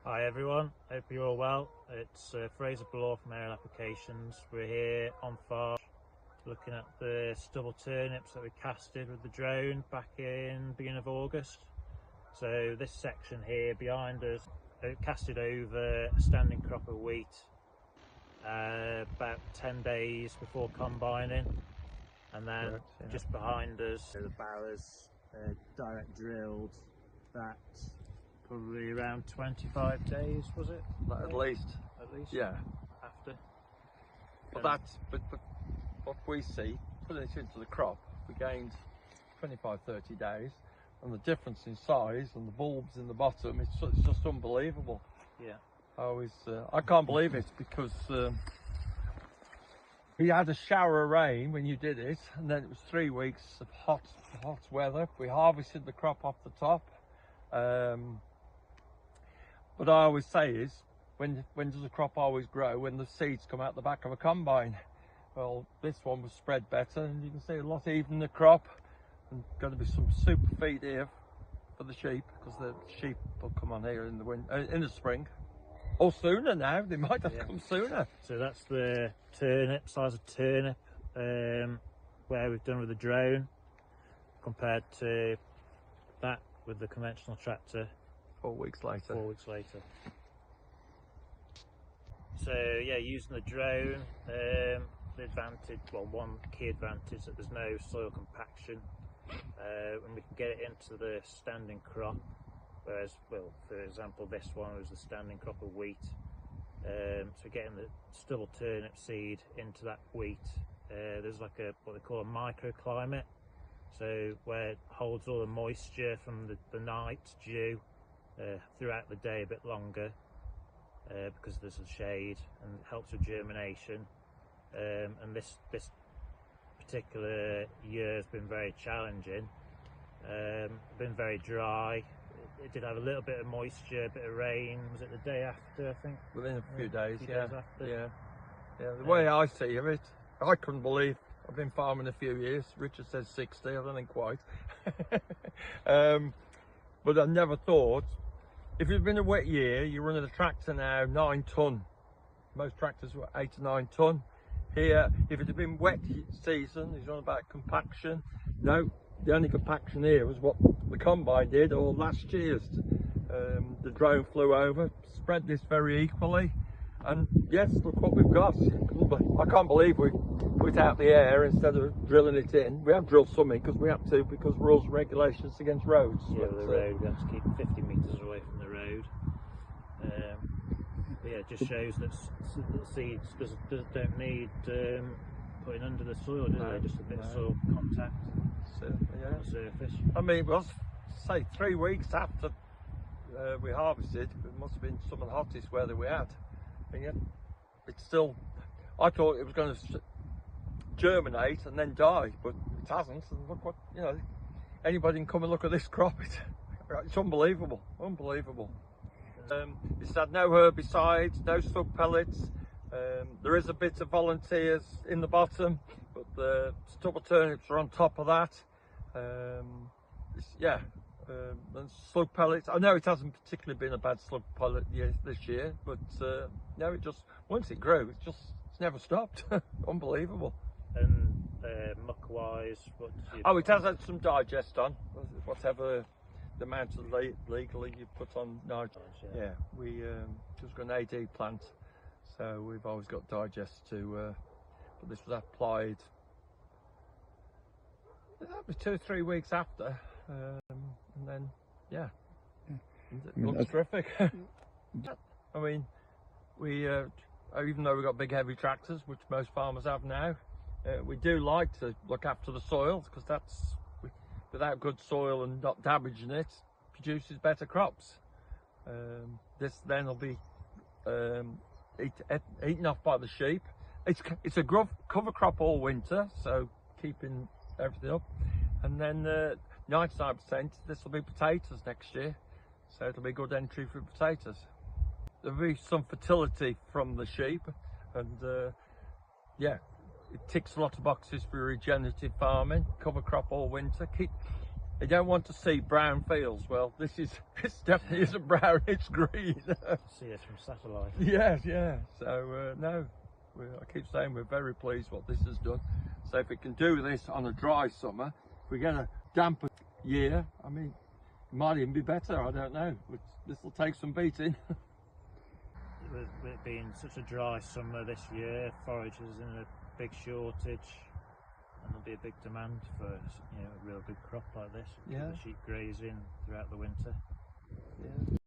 Hi everyone, hope you're all well. It's Fraser Bloor from Aerial Applications. We're here on farm looking at the stubble turnips that we casted with the drone back in beginning of August. So this section here behind us, casted over a standing crop of wheat about 10 days before combining, and then just behind us the barrows direct drilled that probably around 25 days, was it? At least, yeah. After. But what we see, putting it into the crop, we gained 25-30 days, and the difference in size and the bulbs in the bottom, it's just unbelievable. Yeah. I can't believe it, because we had a shower of rain when you did it, and then it was 3 weeks of hot weather. We harvested the crop off the top. What I always say is, when does a crop always grow? When the seeds come out the back of a combine. Well, this one was spread better, and you can see a lot even the crop. And going to be some super feed here for the sheep, because the sheep will come on here in the in the spring, or sooner now. They might have come sooner. So that's the turnip, size of turnip, where we've done with the drone, compared to that with the conventional tractor. 4 weeks later. 4 weeks later. So yeah, using the drone, the advantage, well, one key advantage, that there's no soil compaction, and we can get it into the standing crop, whereas, well, for example, this one was the standing crop of wheat. So getting the stubble turnip seed into that wheat, there's like what they call a microclimate, so where it holds all the moisture from the night dew throughout the day a bit longer, because there's a shade, and it helps with germination. And this particular year has been very challenging. Been very dry. It did have a little bit of moisture, a bit of rain. Was it the day after, I think? Within a few days, days after. Yeah. The way I see it, I couldn't believe. I've been farming a few years. Richard says 60. I don't think quite. But I never thought, if it's been a wet year, you're running a tractor now 9 ton. Most tractors were 8 to 9 ton. Here, if it had been wet season, he's on about compaction. No, the only compaction here was what the combine did, or last year's. The drone flew over, spread this very equally, and yes, look what we've got. I can't believe we put out the air instead of drilling it in. We have drilled some in because we have to, because rules and regulations against roads. Yeah, the road, we have to keep 50 metres away from the road. Yeah, it just shows that seeds don't need putting under the soil, do they? Just a bit of soil contact on the surface. I mean, it was, say, 3 weeks after we harvested. It must have been some of the hottest weather we had. And yet, it's still, I thought it was going to germinate and then die, but it hasn't. And look what, anybody can come and look at this crop. It's unbelievable, unbelievable. It's had no herbicides, no slug pellets. There is a bit of volunteers in the bottom, but the stubble turnips are on top of that. And slug pellets. I know it hasn't particularly been a bad slug pellet this year, but no, it just, once it grew, it's never stopped. Unbelievable. And muck wise, it has had some digest on, whatever the amount of legally you put on nitrogen. Yeah, we just got an AD plant, so we've always got digest to, but this was applied, that was 2 or 3 weeks after, and then, it looks terrific. I mean, we, even though we've got big heavy tractors, which most farmers have now, we do like to look after the soil, because that's, without good soil and not damaging it, produces better crops. This then will be eaten off by the sheep. It's a cover crop all winter, so keeping everything up. And then 99% this will be potatoes next year, so it'll be good entry for potatoes. There'll be some fertility from the sheep, and it ticks a lot of boxes for regenerative farming. Cover crop all winter. They don't want to see brown fields. Well, this definitely isn't brown, it's green. See us from satellite. Yes, yeah. So no, I keep saying we're very pleased what this has done. So if it can do this on a dry summer, if we get a damper year, I mean, it might even be better, I don't know. This will take some beating. With it being such a dry summer this year, forage is in a big shortage, and there'll be a big demand for, you know, a real good crop like this. Yeah. The sheep grazing throughout the winter. Yeah.